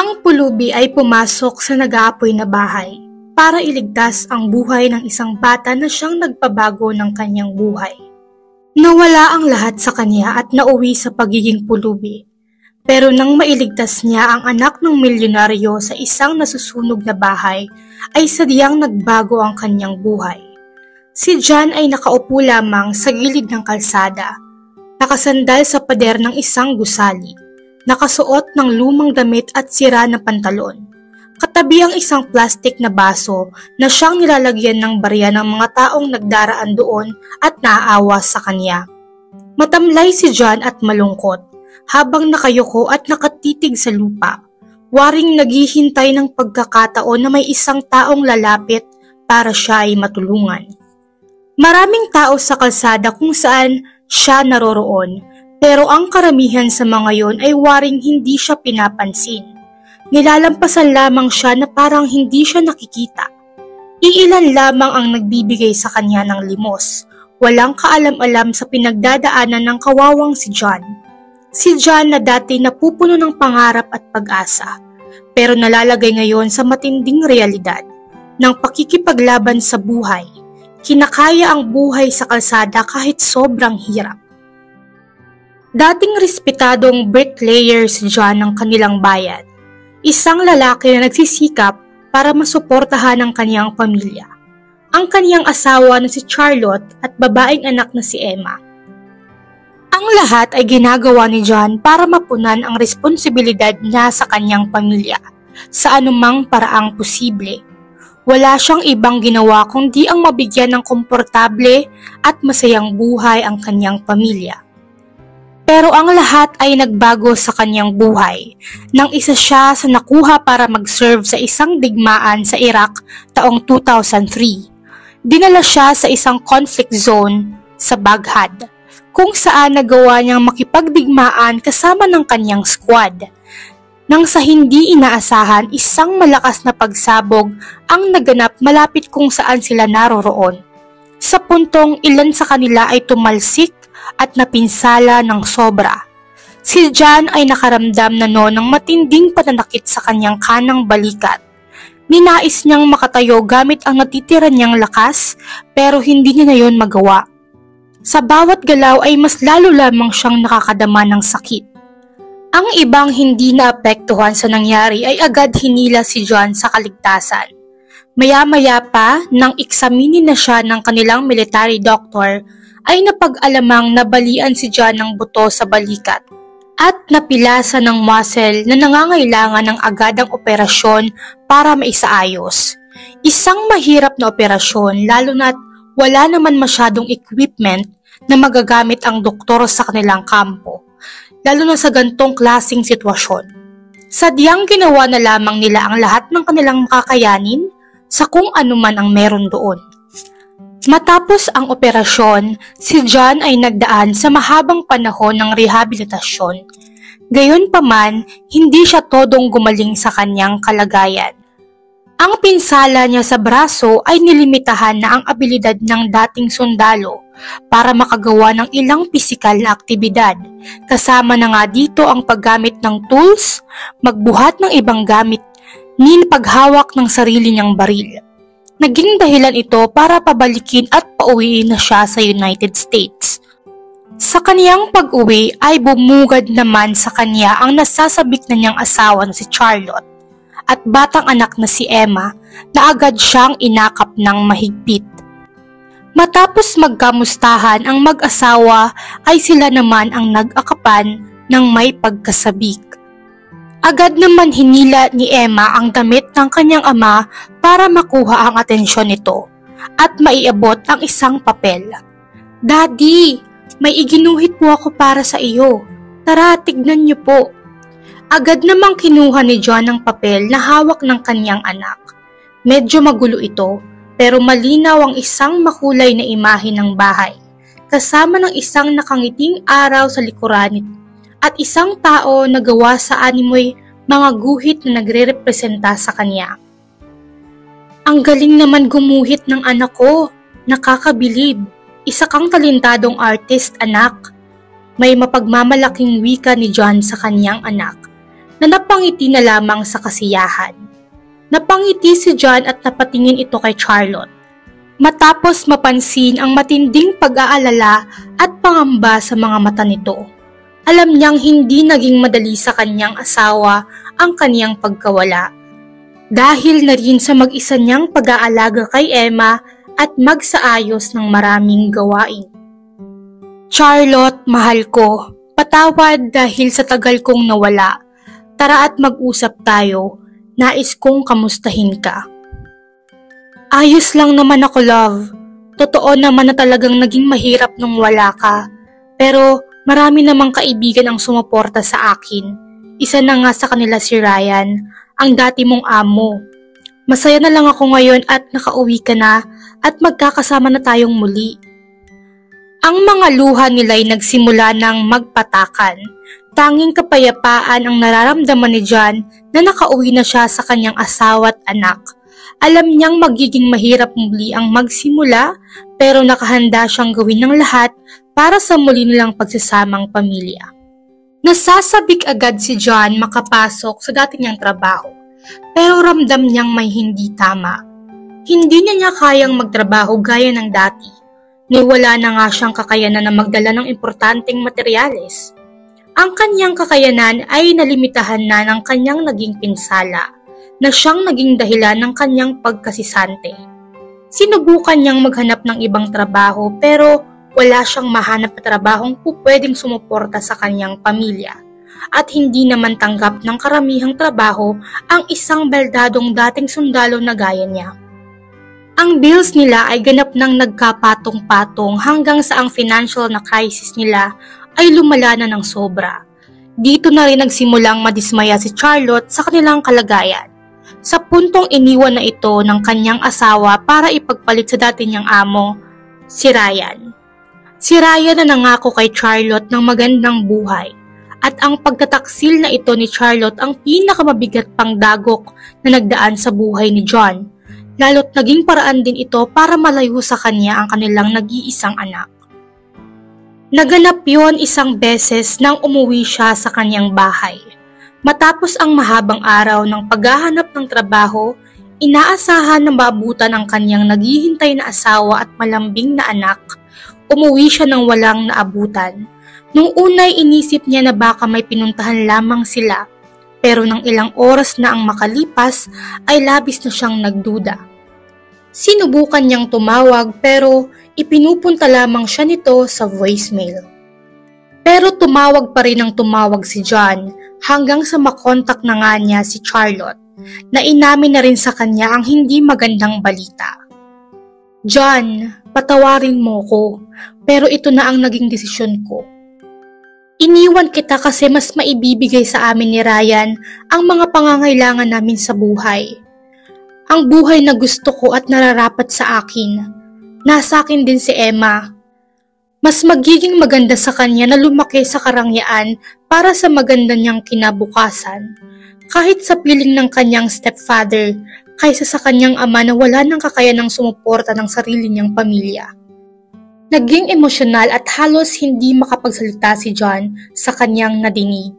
Ang pulubi ay pumasok sa nag-aapoy na bahay para iligtas ang buhay ng isang bata na siyang nagpabago ng kanyang buhay. Nawala ang lahat sa kanya at nauwi sa pagiging pulubi. Pero nang mailigtas niya ang anak ng milyonaryo sa isang nasusunog na bahay, ay sadyang nagbago ang kanyang buhay. Si John ay nakaupo lamang sa gilid ng kalsada, nakasandal sa pader ng isang gusali, nakasuot ng lumang damit at sira na pantalon. Katabi ang isang plastik na baso na siyang nilalagyan ng barya ng mga taong nagdaraan doon at naaawa sa kanya. Matamlay si John at malungkot habang nakayuko at nakatitig sa lupa, waring naghihintay ng pagkakataon na may isang taong lalapit para siya ay matulungan. Maraming tao sa kalsada kung saan siya naroroon, pero ang karamihan sa mga yon ay waring hindi siya pinapansin. Nilalampasan lamang siya na parang hindi siya nakikita. Iilan lamang ang nagbibigay sa kanya ng limos. Walang kaalam-alam sa pinagdadaanan ng kawawang si John. Si John na dati napupuno ng pangarap at pag-asa, pero nalalagay ngayon sa matinding realidad ng pakikipaglaban sa buhay. Kinakaya ang buhay sa kalsada kahit sobrang hirap. Dating respetadong bricklayer si John ng kanilang bayan, isang lalaki na nagsisikap para masuportahan ang kanyang pamilya, ang kanyang asawa na si Charlotte at babaeng anak na si Emma. Ang lahat ay ginagawa ni John para mapunan ang responsibilidad niya sa kanyang pamilya sa anumang paraang posible. Wala siyang ibang ginawa kundi ang mabigyan ng komportable at masayang buhay ang kanyang pamilya. Pero ang lahat ay nagbago sa kanyang buhay nang isa siya sa nakuha para mag-serve sa isang digmaan sa Iraq taong 2003. Dinala siya sa isang conflict zone sa Baghdad, kung saan nagawa niyang makipagdigmaan kasama ng kanyang squad. Nang sa hindi inaasahan, isang malakas na pagsabog ang naganap malapit kung saan sila naroroon. Sa puntong ilan sa kanila ay tumalsik at napinsala ng sobra. Si John ay nakaramdam na noon ng matinding pananakit sa kanyang kanang balikat. Ninais niyang makatayo gamit ang natitira niyang lakas, pero hindi niya na yon magawa. Sa bawat galaw ay mas lalo lamang siyang nakakadama ng sakit. Ang ibang hindi naapektuhan sa nangyari ay agad hinila si John sa kaligtasan. Maya-maya pa, nang eksaminin na siya ng kanilang military doctor, ay napag-alamang nabalian si John ng buto sa balikat at napilasa ng muscle na nangangailangan ng agadang operasyon para maisaayos. Isang mahirap na operasyon lalo na't wala naman masyadong equipment na magagamit ang doktor sa kanilang kampo, lalo na sa gantong klaseng sitwasyon. Sadyang ginawa na lamang nila ang lahat ng kanilang makakayanin sa kung ano man ang meron doon. Matapos ang operasyon, si John ay nagdaan sa mahabang panahon ng rehabilitasyon. Gayunpaman, hindi siya todong gumaling sa kanyang kalagayan. Ang pinsala niya sa braso ay nilimitahan na ang abilidad ng dating sundalo para makagawa ng ilang pisikal na aktibidad. Kasama na nga dito ang paggamit ng tools, magbuhat ng ibang gamit, ni paghawak ng sarili niyang baril. Naging dahilan ito para pabalikin at pauwiin na siya sa United States. Sa kaniyang pag-uwi ay bumugad naman sa kanya ang nasasabik na niyang asawa na si Charlotte at batang anak na si Emma na agad siyang inakap ng mahigpit. Matapos magkamustahan ang mag-asawa ay sila naman ang nag-akapan ng may pagkasabik. Agad naman hinila ni Emma ang damit ng kanyang ama para makuha ang atensyon nito at maiabot ang isang papel. "Daddy, may iginuhit po ako para sa iyo. Tara, tignan niyo po." Agad namang kinuha ni John ang papel na hawak ng kanyang anak. Medyo magulo ito, pero malinaw ang isang makulay na imahe ng bahay, kasama ng isang nakangiting araw sa likuran at isang tao na gawa sa animoy mga guhit na nagre-representa sa kanya. "Ang galing naman gumuhit ng anak ko, nakakabilib. Isa kang talentadong artist, anak." May mapagmamalaking wika ni John sa kanyang anak. na napangiti na lamang sa kasiyahan. Napangiti si John at napatingin ito kay Charlotte. Matapos mapansin ang matinding pag-aalala at pangamba sa mga mata nito, alam niyang hindi naging madali sa kanyang asawa ang kaniyang pagkawala. Dahil na rin sa mag-isa niyang pag-aalaga kay Emma at magsaayos ng maraming gawain. Charlotte, mahal ko, patawad dahil sa tagal kong nawala. Tara at mag-usap tayo, nais kong kamustahin ka. Ayos lang naman ako, love. Totoo naman na talagang naging mahirap nung wala ka. Pero marami namang kaibigan ang sumuporta sa akin. Isa na nga sa kanila si Ryan, ang dati mong amo. Masaya na lang ako ngayon at nakauwi ka na at magkakasama na tayong muli. Ang mga luha nila'y nagsimula ng magpatakan. Tanging kapayapaan ang nararamdaman ni John na nakauwi na siya sa kanyang asawa at anak. Alam niyang magiging mahirap muli ang magsimula pero nakahanda siyang gawin ng lahat para sa muli nilang pagsasamang pamilya. Nasasabik agad si John makapasok sa dati niyang trabaho pero ramdam niyang may hindi tama. Hindi niya kayang magtrabaho gaya ng dati. Niwala na nga siyang kakayanan na magdala ng importanteng materyales. Ang kanyang kakayanan ay nalimitahan na ng kanyang naging pinsala na siyang naging dahilan ng kanyang pagkasisante. Sinubukan niyang maghanap ng ibang trabaho pero wala siyang mahanap na trabahong pupwedeng sumuporta sa kanyang pamilya at hindi naman tanggap ng karamihang trabaho ang isang baldadong dating sundalo na gaya niya. Ang bills nila ay ganap nang nagkapatong-patong hanggang sa ang financial na crisis nila ay lumala na ng sobra. Dito na rin nagsimulang madismaya si Charlotte sa kanilang kalagayan. Sa puntong iniwan na ito ng kanyang asawa para ipagpalit sa dati niyang amo, si Ryan. Si Ryan na nangako kay Charlotte ng magandang buhay at ang pagtataksil na ito ni Charlotte ang pinakamabigat pang dagok na nagdaan sa buhay ni John, lalo't naging paraan din ito para malayo sa kanya ang kanilang nag-iisang anak. Naganap yon isang beses nang umuwi siya sa kanyang bahay. Matapos ang mahabang araw ng paghahanap ng trabaho, inaasahan na maabutan ang kanyang naghihintay na asawa at malambing na anak. Umuwi siya ng walang naabutan. Nung unay inisip niya na baka may pinuntahan lamang sila, pero nang ilang oras na ang makalipas ay labis na siyang nagduda. Sinubukan niyang tumawag pero ipinupunta lamang siya nito sa voicemail. Pero tumawag pa rin ang tumawag si John hanggang sa makontak na nga niya si Charlotte na inamin na rin sa kanya ang hindi magandang balita. John, patawarin mo ko pero ito na ang naging desisyon ko. Iniwan kita kasi mas maibibigay sa amin ni Ryan ang mga pangangailangan namin sa buhay. Ang buhay na gusto ko at nararapat sa akin. Nasa akin din si Emma. Mas magiging maganda sa kanya na lumaki sa karangyaan para sa maganda niyang kinabukasan, kahit sa piling ng kanyang stepfather kaysa sa kanyang ama na wala nang kakayanang sumuporta ng sarili niyang pamilya. Naging emosyonal at halos hindi makapagsalita si John sa kanyang nadinig.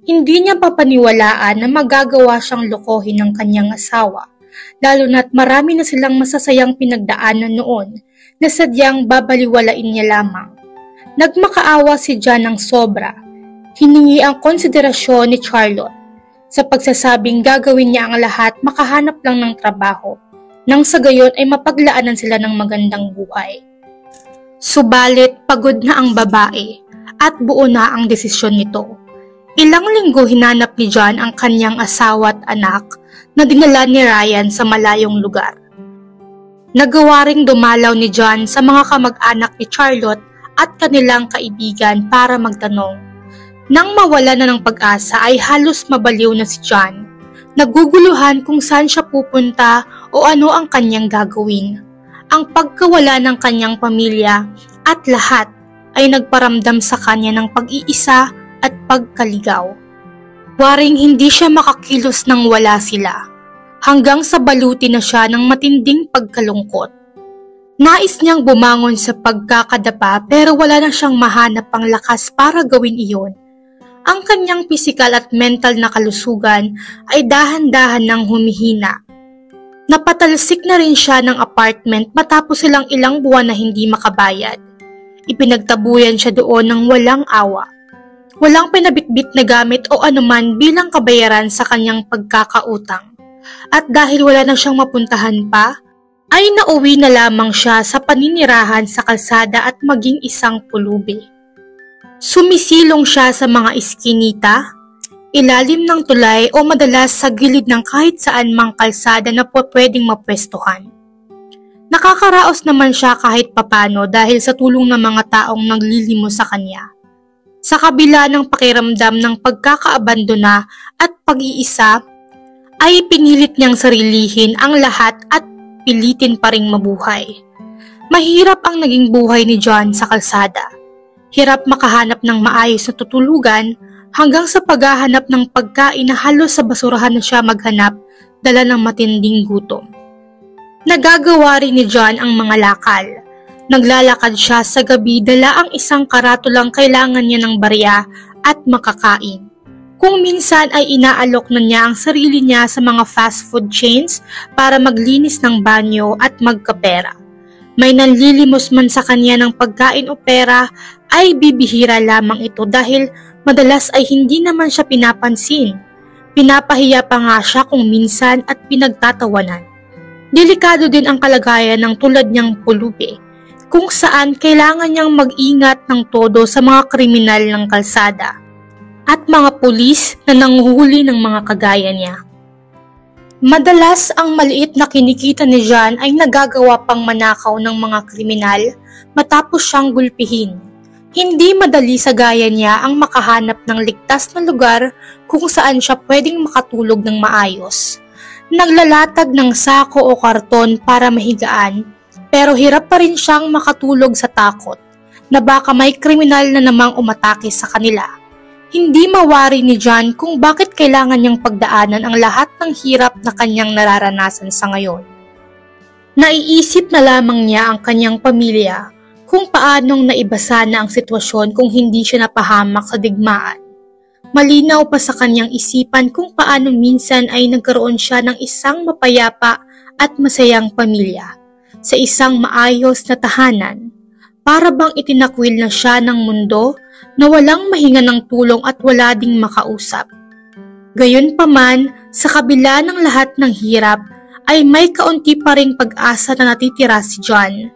Hindi niya papaniwalaan na magagawa siyang lokohin ng kanyang asawa, lalo na't marami na silang masasayang pinagdaanan noon na sadyang babaliwalain niya lamang. Nagmakaawa si John ng sobra. Hiningi ang konsiderasyon ni Charlotte sa pagsasabing gagawin niya ang lahat makahanap lang ng trabaho nang sa gayon ay mapaglaanan sila ng magandang buhay. Subalit pagod na ang babae at buo na ang desisyon nito. Ilang linggo hinanap ni John ang kanyang asawa at anak na dinala ni Ryan sa malayong lugar. Nagawa ring dumalaw ni John sa mga kamag-anak ni Charlotte at kanilang kaibigan para magtanong. Nang mawala na ng pag-asa ay halos mabaliw na si John. Naguguluhan kung saan siya pupunta o ano ang kanyang gagawin. Ang pagkawala ng kanyang pamilya at lahat ay nagparamdam sa kanya ng pag-iisa at pagkaligaw. Waring hindi siya makakilos nang wala sila. Hanggang sa baluti na siya ng matinding pagkalungkot. Nais niyang bumangon sa pagkakadapa pero wala na siyang mahanap pang lakas para gawin iyon. ang kanyang pisikal at mental na kalusugan ay dahan-dahan nang humihina. Napatalsik na rin siya ng apartment matapos silang ilang buwan na hindi makabayad. Ipinagtabuyan siya doon ng walang awa. Walang pinabitbit na gamit o anuman bilang kabayaran sa kanyang pagkakautang. At dahil wala na siyang mapuntahan pa, ay nauwi na lamang siya sa paninirahan sa kalsada at maging isang pulubi. Sumisilong siya sa mga iskinita, ilalim ng tulay o madalas sa gilid ng kahit saan mang kalsada na pwedeng mapwestuhan. Nakakaraos naman siya kahit papano dahil sa tulong ng mga taong naglilimos sa kanya. Sa kabila ng pakiramdam ng pagkakaabandona at pag-iisa, ay pinilit niyang sarilihin ang lahat at pilitin pa ring mabuhay. Mahirap ang naging buhay ni John sa kalsada. Hirap makahanap ng maayos na tutulugan hanggang sa paghahanap ng pagkain na halos sa basurahan na siya maghanap dala ng matinding gutom. Nagagawa rin ni John ang mga lakal. Naglalakad siya sa gabi dala ang isang karatulang kailangan niya ng barya at makakain. Kung minsan ay inaalok na niya ang sarili niya sa mga fast food chains para maglinis ng banyo at magkapera. May nanlilimos man sa kanya ng pagkain o pera ay bibihira lamang ito dahil madalas ay hindi naman siya pinapansin. Pinapahiya pa nga siya kung minsan at pinagtatawanan. Delikado din ang kalagayan ng tulad niyang pulubi, kung saan kailangan niyang mag-ingat ng todo sa mga kriminal ng kalsada at mga pulis na nanguhuli ng mga kagaya niya. Madalas ang maliit na kinikita ni John ay nagagawa pang manakaw ng mga kriminal matapos siyang gulpihin. Hindi madali sa gaya niya ang makahanap ng ligtas na lugar kung saan siya pwedeng makatulog ng maayos. Naglalatag ng sako o karton para mahigaan, pero hirap pa rin siyang makatulog sa takot na baka may kriminal na namang umatake sa kanila. Hindi mawari ni John kung bakit kailangan niyang pagdaanan ang lahat ng hirap na kanyang nararanasan sa ngayon. Naiisip na lamang niya ang kanyang pamilya kung paanong naibasa na ang sitwasyon kung hindi siya napahamak sa digmaan. Malinaw pa sa kanyang isipan kung paano minsan ay nagkaroon siya ng isang mapayapa at masayang pamilya sa isang maayos na tahanan. Para bang itinakwil na siya ng mundo na walang mahinga ng tulong at wala ding makausap. Gayunpaman, sa kabila ng lahat ng hirap, ay may kaunti pa ring pag-asa na natitira si John.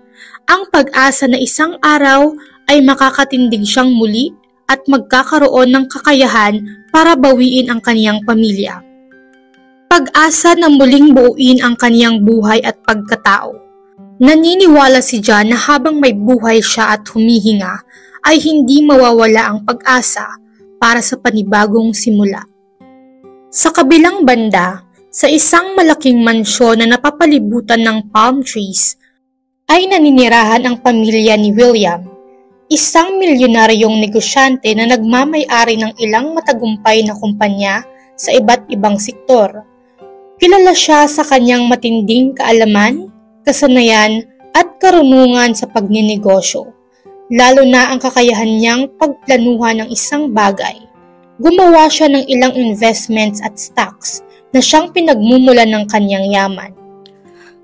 Ang pag-asa na isang araw ay makakatindig siyang muli at magkakaroon ng kakayahan para bawiin ang kaniyang pamilya. Pag-asa na muling buuin ang kaniyang buhay at pagkatao. Naniniwala si John na habang may buhay siya at humihinga, ay hindi mawawala ang pag-asa para sa panibagong simula. Sa kabilang banda, sa isang malaking mansyon na napapalibutan ng palm trees, ay naninirahan ang pamilya ni William, isang milyonaryong negosyante na nagmamay-ari ng ilang matagumpay na kumpanya sa iba't ibang sektor. Kilala siya sa kanyang matinding kaalaman, kasanayan at karunungan sa pagninegosyo, lalo na ang kakayahan niyang pagplanuhan ng isang bagay. Gumawa siya ng ilang investments at stocks na siyang pinagmumulan ng kanyang yaman.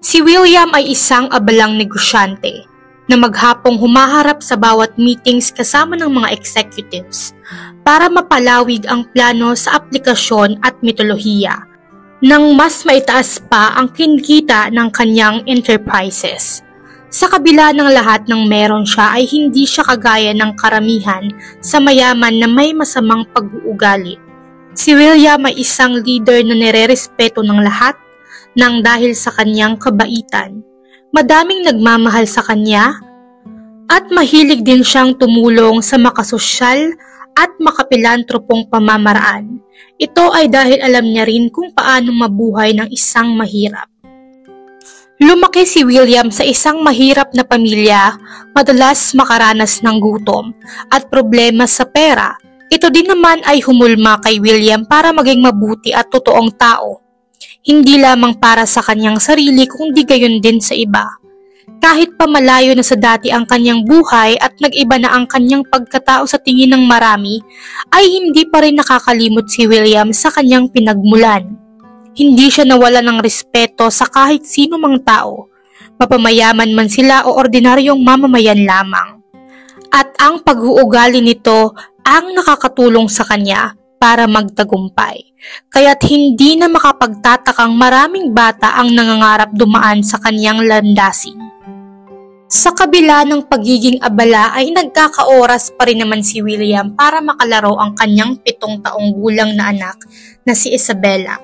Si William ay isang abalang negosyante na maghapong humaharap sa bawat meetings kasama ng mga executives para mapalawig ang plano sa aplikasyon at mitolohiya nang mas maitaas pa ang kinikita ng kanyang enterprises. Sa kabila ng lahat ng meron siya ay hindi siya kagaya ng karamihan sa mayaman na may masamang pag-uugali. Si William ay isang leader na nirerespeto ng lahat nang dahil sa kanyang kabaitan. Madaming nagmamahal sa kanya at mahilig din siyang tumulong sa makasosyal at makapilantropong pamamaraan. Ito ay dahil alam niya rin kung paano mabuhay ng isang mahirap. Lumaki si William sa isang mahirap na pamilya, madalas makaranas ng gutom at problema sa pera. Ito din naman ay humulma kay William para maging mabuti at totoong tao. Hindi lamang para sa kanyang sarili kundi gayon din sa iba. Kahit pa malayo na sa dati ang kanyang buhay at nag-iba na ang kanyang pagkatao sa tingin ng marami, ay hindi pa rin nakakalimot si William sa kanyang pinagmulan. Hindi siya nawala ng respeto sa kahit sino mang tao, mapamayaman man sila o ordinaryong mamamayan lamang. At ang pag-uugali nito ang nakakatulong sa kanya para magtagumpay. Kaya't hindi na makapagtatakang maraming bata ang nangangarap dumaan sa kanyang landasin. Sa kabila ng pagiging abala ay nagkakaoras pa rin naman si William para makalaro ang kanyang 7 taong gulang na anak na si Isabella.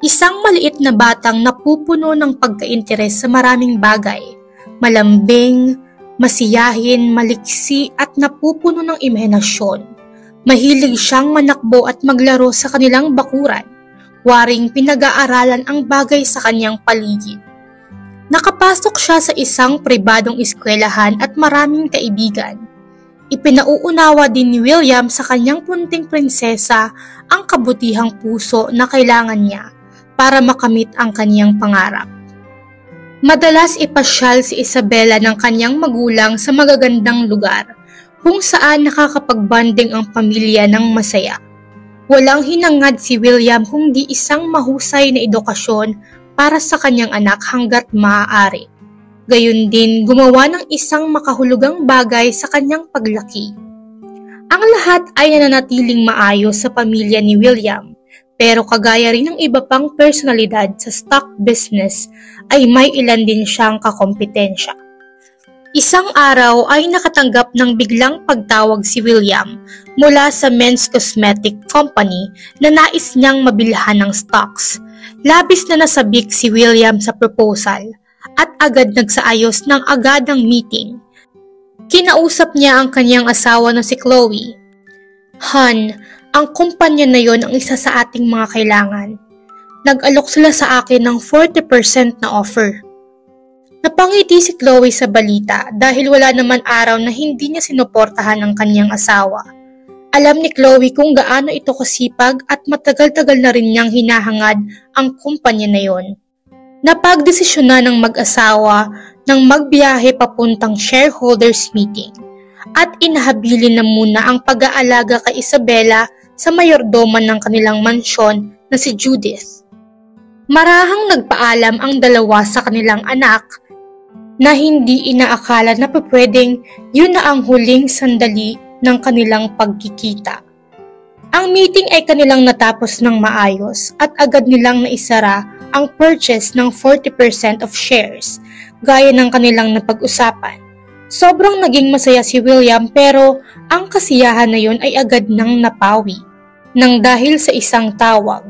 Isang maliit na batang napupuno ng pagka-interes sa maraming bagay, malambing, masiyahin, maliksi at napupuno ng imahinasyon. Mahilig siyang manakbo at maglaro sa kanilang bakuran, waring pinag-aaralan ang bagay sa kanyang paligid. Nakapasok siya sa isang pribadong eskwelahan at maraming kaibigan. Ipinauunawa din ni William sa kanyang punting prinsesa ang kabutihang puso na kailangan niya para makamit ang kanyang pangarap. Madalas ipasyal si Isabella ng kanyang magulang sa magagandang lugar kung saan nakakapag-bonding ang pamilya ng masaya. Walang hinangad si William kundi isang mahusay na edukasyon para sa kanyang anak hanggat maaari. Gayun din, gumawa ng isang makahulugang bagay sa kanyang paglaki. Ang lahat ay nananatiling maayos sa pamilya ni William, pero kagaya rin ng iba pang personalidad sa stock business ay may ilan din siyang kakompetensya. Isang araw ay nakatanggap ng biglang pagtawag si William mula sa men's cosmetic company na nais niyang mabilhan ng stocks. Labis na nasabik si William sa proposal at agad nagsaayos ng agadang meeting. Kinausap niya ang kanyang asawa na si Chloe. "Han, ang kumpanya na yon ang isa sa ating mga kailangan. Nag-alok sila sa akin ng 40% na offer." Napangiti si Chloe sa balita dahil wala naman araw na hindi niya sinuportahan ang kanyang asawa. Alam ni Chloe kung gaano ito kasipag at matagal-tagal na rin niyang hinahangad ang kumpanya na yon. Napagdesisyonan ng mag-asawa ng magbiyahe papuntang shareholders meeting at inahabilin na muna ang pag-aalaga kay Isabella sa mayordoman ng kanilang mansyon na si Judith. Marahang nagpaalam ang dalawa sa kanilang anak na hindi inaakala na pwedeng yun na ang huling sandali ng kanilang pagkikita. Ang meeting ay kanilang natapos ng maayos at agad nilang naisara ang purchase ng 40% of shares gaya ng kanilang napag-usapan. Sobrang naging masaya si William pero ang kasiyahan na yun ay agad nang napawi nang dahil sa isang tawag.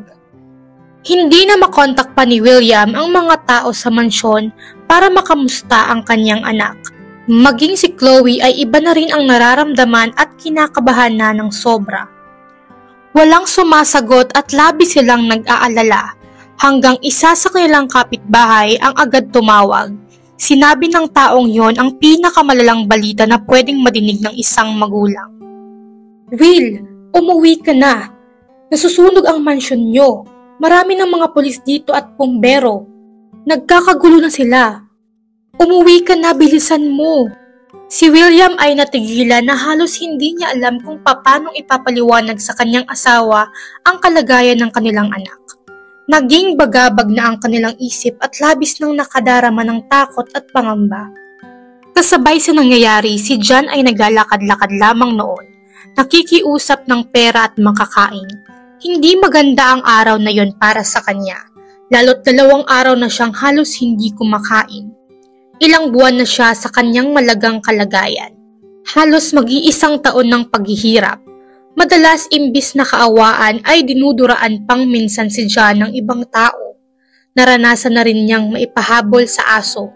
Hindi na makontak pa ni William ang mga tao sa mansyon para makamusta ang kanyang anak. Maging si Chloe ay iba na rin ang nararamdaman at kinakabahan na ng sobra. Walang sumasagot at labis silang nag-aalala hanggang isa sa kanilang kapitbahay ang agad tumawag. Sinabi ng taong yon ang pinakamalalang balita na pwedeng madinig ng isang magulang. "Will, umuwi ka na. Nasusunog ang mansyon nyo. Marami ng mga pulis dito at pumbero. Nagkakagulo na sila. Umuwi ka na, bilisan mo." Si William ay natigilan na halos hindi niya alam kung paanong ipapaliwanag sa kanyang asawa ang kalagayan ng kanilang anak. Naging bagabag na ang kanilang isip at labis nang nakadarama ng takot at pangamba. Kasabay sa nangyayari, si John ay naglalakad-lakad lamang noon, nakikiusap ng pera at makakain. Hindi maganda ang araw na yon para sa kanya, lalo't 2 araw na siyang halos hindi kumakain. Ilang buwan na siya sa kanyang malagang kalagayan. Halos mag-iisang taon ng paghihirap. Madalas imbis na kaawaan ay dinuduraan pang minsan si John ng ibang tao. Naranasan na rin niyang maipahabol sa aso.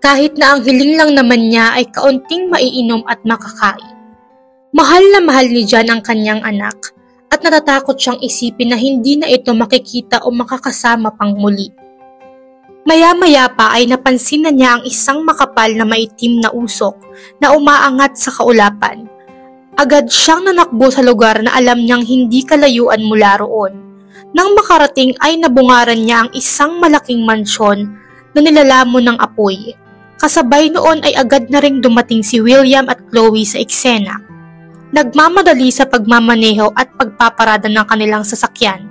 Kahit na ang hiling lang naman niya ay kaunting maiinom at makakain. Mahal na mahal ni John ang kanyang anak at natatakot siyang isipin na hindi na ito makikita o makakasama pang muli. Maya-maya pa ay napansin na niya ang isang makapal na maitim na usok na umaangat sa kaulapan. Agad siyang nanakbo sa lugar na alam niyang hindi kalayuan mula roon. Nang makarating ay nabungaran niya ang isang malaking mansyon na nilalamon ng apoy. Kasabay noon ay agad na ring dumating si William at Chloe sa eksena. Nagmamadali sa pagmamaneho at pagpaparada ng kanilang sasakyan.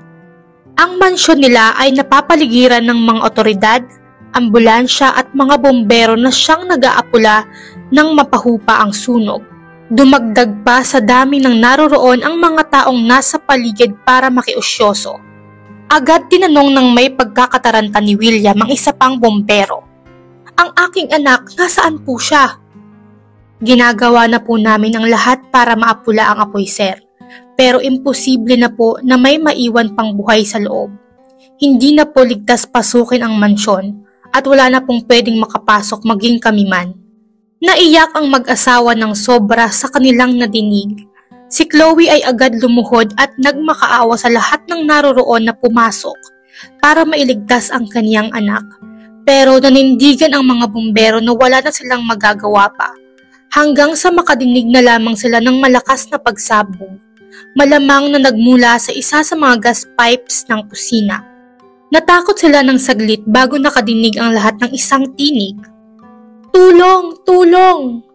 Ang mansyon nila ay napapaligiran ng mga otoridad, ambulansya at mga bombero na siyang nag-aapula nang mapahupa ang sunog. Dumagdag pa sa dami ng naroroon ang mga taong nasa paligid para makiusyoso. Agad tinanong ng may pagkakataranta ni William ang isa pang bombero. "Ang aking anak, nasaan po siya?" "Ginagawa na po namin ang lahat para maapula ang apoy, sir. Pero imposible na po na may maiwan pang buhay sa loob. Hindi na po ligtas pasukin ang mansyon at wala na pong pwedeng makapasok maging kami man." Naiyak ang mag-asawa ng sobra sa kanilang nadinig. Si Chloe ay agad lumuhod at nagmakaawa sa lahat ng naroroon na pumasok para mailigtas ang kaniyang anak. Pero nanindigan ang mga bumbero na wala na silang magagawa pa, hanggang sa makadinig na lamang sila ng malakas na pagsabog, malamang na nagmula sa isa sa mga gas pipes ng kusina. Natakot sila ng saglit bago nakadinig ang lahat ng isang tinig. "Tulong! Tulong!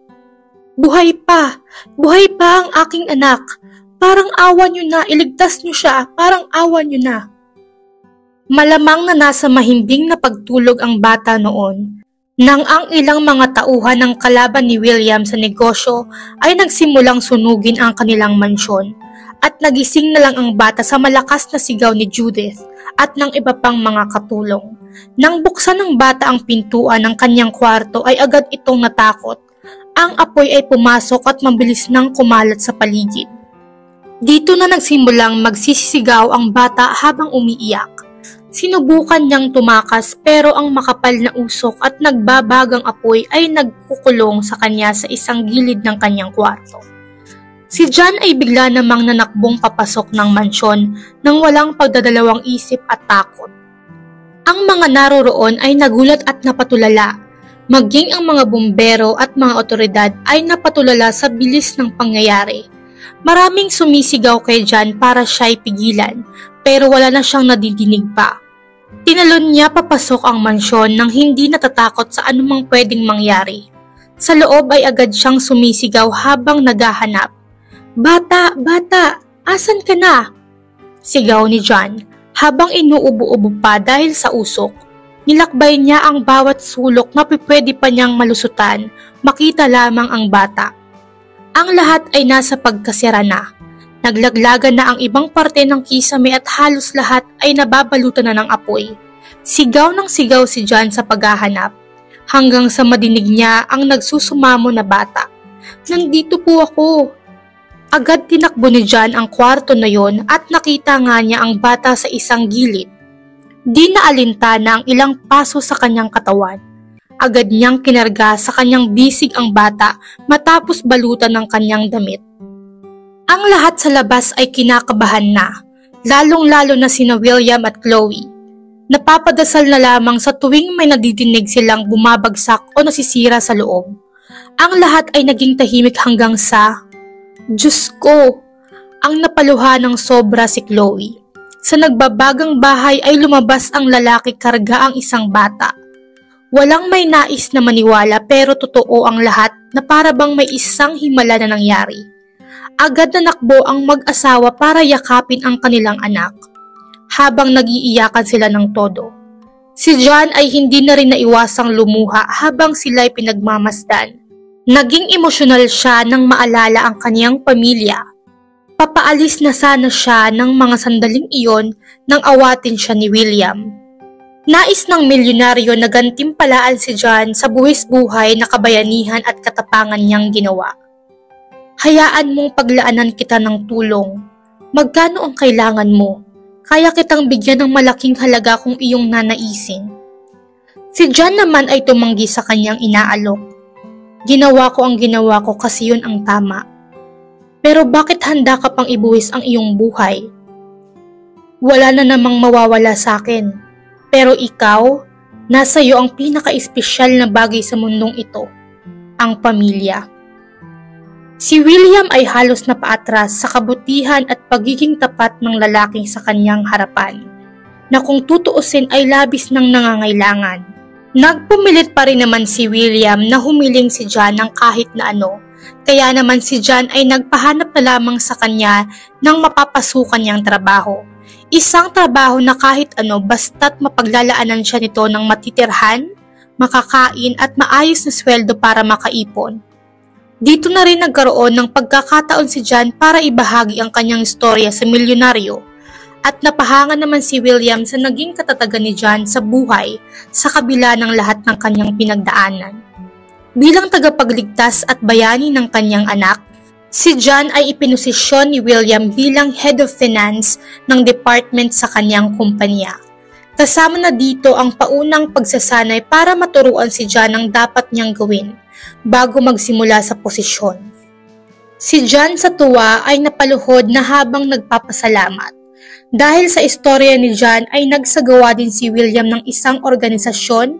Buhay pa! Buhay pa ang aking anak! Parang awa niyo na, iligtas niyo siya, parang awa niyo na." Malamang na nasa mahimbing na pagtulog ang bata noon, nang ang ilang mga tauhan ng kalaban ni William sa negosyo ay nagsimulang sunugin ang kanilang mansyon, at nagising na lang ang bata sa malakas na sigaw ni Judith at ng iba pang mga katulong. Nang buksan ng bata ang pintuan ng kanyang kwarto ay agad itong natakot. Ang apoy ay pumasok at mabilis nang kumalat sa paligid. Dito na nagsimulang magsisisigaw ang bata habang umiiyak. Sinubukan niyang tumakas pero ang makapal na usok at nagbabagang apoy ay nagkukulong sa kanya sa isang gilid ng kanyang kwarto. Si John ay bigla namang nanakbong papasok ng mansyon nang walang pagdadalawang isip at takot. Ang mga naroroon ay nagulat at napatulala, maging ang mga bumbero at mga otoridad ay napatulala sa bilis ng pangyayari. Maraming sumisigaw kay John para siya'y pigilan, pero wala na siyang nadidinig pa. Tinalon niya papasok ang mansyon nang hindi natatakot sa anumang pwedeng mangyari. Sa loob ay agad siyang sumisigaw habang naghahanap. "Bata! Bata! Asan ka na?" sigaw ni John habang inuubo-ubo pa dahil sa usok. Nilakbay niya ang bawat sulok na pwede pa niyang malusutan, makita lamang ang bata. Ang lahat ay nasa pagkasira na. Naglaglagan na ang ibang parte ng kisame at halos lahat ay nababalutan na ng apoy. Sigaw ng sigaw si John sa paghahanap, hanggang sa madinig niya ang nagsusumamo na bata. "Nandito po ako." Agad tinakbo ni John ang kwarto na yon at nakita nga niya ang bata sa isang gilid. Di naalintana ang ilang paso sa kanyang katawan. Agad niyang kinarga sa kanyang bisig ang bata matapos balutan ng kanyang damit. Ang lahat sa labas ay kinakabahan na, lalong-lalo na sina William at Chloe. Napapadasal na lamang sa tuwing may nadidinig silang bumabagsak o nasisira sa loob. Ang lahat ay naging tahimik hanggang sa... Diyos ko! Ang napaluha ng sobra si Chloe. Sa nagbabagang bahay ay lumabas ang lalaki karga ang isang bata. Walang may nais na maniwala pero totoo ang lahat na para bang may isang himala na nangyari. Agad na nakbo ang mag-asawa para yakapin ang kanilang anak, habang nag-iiyakan sila ng todo. Si John ay hindi na rin naiwasang lumuha habang sila'y pinagmamasdan. Naging emosyonal siya nang maalala ang kaniyang pamilya. Papaalis na sana siya ng mga sandaling iyon nang awatin siya ni William. Nais ng milyonaryo na gantimpalaan si John sa buwis buhay na kabayanihan at katapangan niyang ginawa. "Hayaan mong paglaanan kita ng tulong. Magkano ang kailangan mo? Kaya kitang bigyan ng malaking halaga kung iyong nanaisin." Si John naman ay tumanggi sa kanyang inaalok. "Ginawa ko ang ginawa ko kasi yun ang tama. Pero bakit handa ka pang ibuwis ang iyong buhay? Wala na namang mawawala sa akin. Pero ikaw, nasa iyo ang pinaka-espesyal na bagay sa mundong ito, ang pamilya." Si William ay halos napaatras sa kabutihan at pagiging tapat ng lalaking sa kanyang harapan, na kung tutuusin ay labis ng nangangailangan. Nagpumilit pa rin naman si William na humiling si John ng kahit na ano, kaya naman si John ay nagpahanap na lamang sa kanya ng mapapasukan niyang trabaho. Isang trabaho na kahit ano basta't mapaglalaanan siya nito ng matitirhan, makakain at maayos na sweldo para makaipon. Dito na rin nagkaroon ng pagkakataon si John para ibahagi ang kanyang istorya sa milyonaryo. At napahanga naman si William sa naging katatagan ni John sa buhay sa kabila ng lahat ng kanyang pinagdaanan. Bilang tagapagligtas at bayani ng kanyang anak, si John ay ipinosisyon ni William bilang Head of Finance ng department sa kanyang kumpanya. Kasama na dito ang paunang pagsasanay para maturuan si John ang dapat niyang gawin bago magsimula sa posisyon. Si John sa tuwa ay napaluhod na habang nagpapasalamat. Dahil sa istorya ni John ay nagsagawa din si William ng isang organisasyon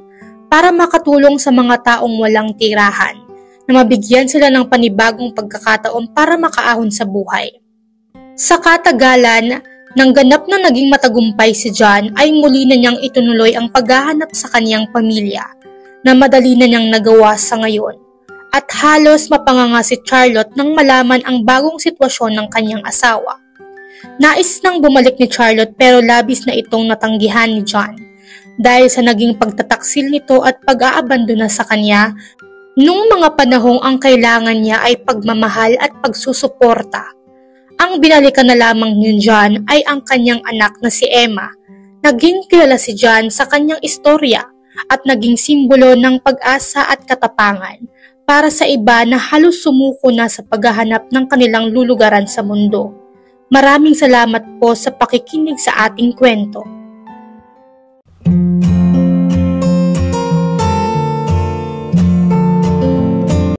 para makatulong sa mga taong walang tirahan na mabigyan sila ng panibagong pagkakataon para makaahon sa buhay. Sa katagalan, nang ganap na naging matagumpay si John ay muli na niyang itunuloy ang paghahanap sa kaniyang pamilya na madali na niyang nagawa sa ngayon at halos mapanganga si Charlotte nang malaman ang bagong sitwasyon ng kanyang asawa. Nais nang bumalik ni Charlotte pero labis na itong natanggihan ni John dahil sa naging pagtataksil nito at pag-aabandona sa kanya nung mga panahong ang kailangan niya ay pagmamahal at pagsusuporta. Ang binalikan na lamang ni John ay ang kanyang anak na si Emma. Naging kilala si John sa kanyang istorya at naging simbolo ng pag-asa at katapangan para sa iba na halos sumuko na sa paghahanap ng kanilang lulugaran sa mundo. Maraming salamat po sa pakikinig sa ating kwento.